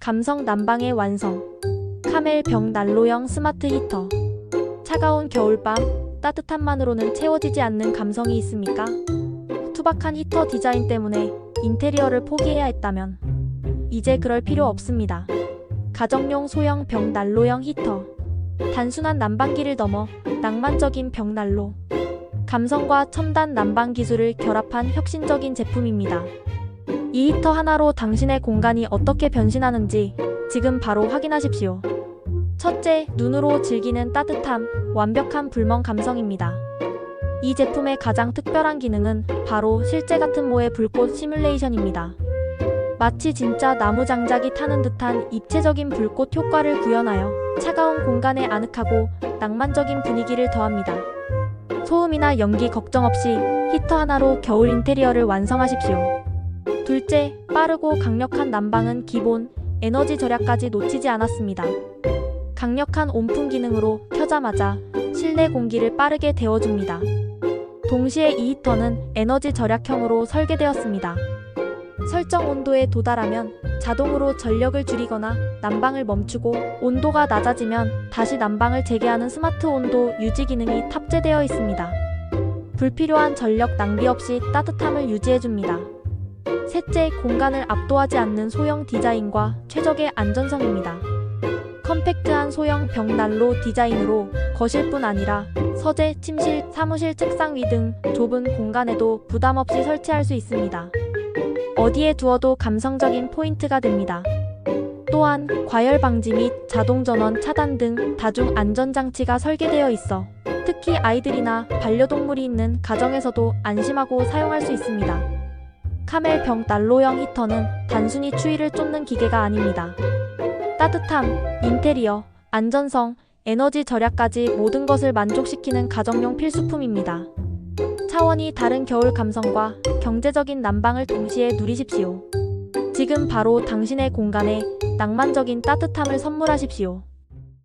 감성 난방의 완성. 카멜 벽난로형 스마트 히터. 차가운 겨울밤, 따뜻함만으로는 채워지지 않는 감성이 있습니까? 투박한 히터 디자인 때문에 인테리어를 포기해야 했다면 이제 그럴 필요 없습니다. 가정용 소형 벽난로형 히터. 단순한 난방기를 넘어 낭만적인 벽난로. 감성과 첨단 난방 기술을 결합한 혁신적인 제품입니다. 이 히터 하나로 당신의 공간이 어떻게 변신하는지 지금 바로 확인하십시오. 첫째, 눈으로 즐기는 따뜻함, 완벽한 불멍 감성입니다. 이 제품의 가장 특별한 기능은 바로 실제 같은 모의 불꽃 시뮬레이션입니다. 마치 진짜 나무 장작이 타는 듯한 입체적인 불꽃 효과를 구현하여 차가운 공간에 아늑하고 낭만적인 분위기를 더합니다. 소음이나 연기 걱정 없이 히터 하나로 겨울 인테리어를 완성하십시오. 둘째, 빠르고 강력한 난방은 기본, 에너지 절약까지 놓치지 않았습니다. 강력한 온풍 기능으로 켜자마자 실내 공기를 빠르게 데워줍니다. 동시에 이 히터는 에너지 절약형으로 설계되었습니다. 설정 온도에 도달하면 자동으로 전력을 줄이거나 난방을 멈추고, 온도가 낮아지면 다시 난방을 재개하는 스마트 온도 유지 기능이 탑재되어 있습니다. 불필요한 전력 낭비 없이 따뜻함을 유지해줍니다. 셋째, 공간을 압도하지 않는 소형 디자인과 최적의 안전성입니다. 컴팩트한 소형 벽난로 디자인으로 거실뿐 아니라 서재, 침실, 사무실, 책상 위 등 좁은 공간에도 부담 없이 설치할 수 있습니다. 어디에 두어도 감성적인 포인트가 됩니다. 또한 과열 방지 및 자동 전원 차단 등 다중 안전장치가 설계되어 있어 특히 아이들이나 반려동물이 있는 가정에서도 안심하고 사용할 수 있습니다. 카멜 벽난로형 히터는 단순히 추위를 쫓는 기계가 아닙니다. 따뜻함, 인테리어, 안전성, 에너지 절약까지 모든 것을 만족시키는 가정용 필수품입니다. 차원이 다른 겨울 감성과 경제적인 난방을 동시에 누리십시오. 지금 바로 당신의 공간에 낭만적인 따뜻함을 선물하십시오.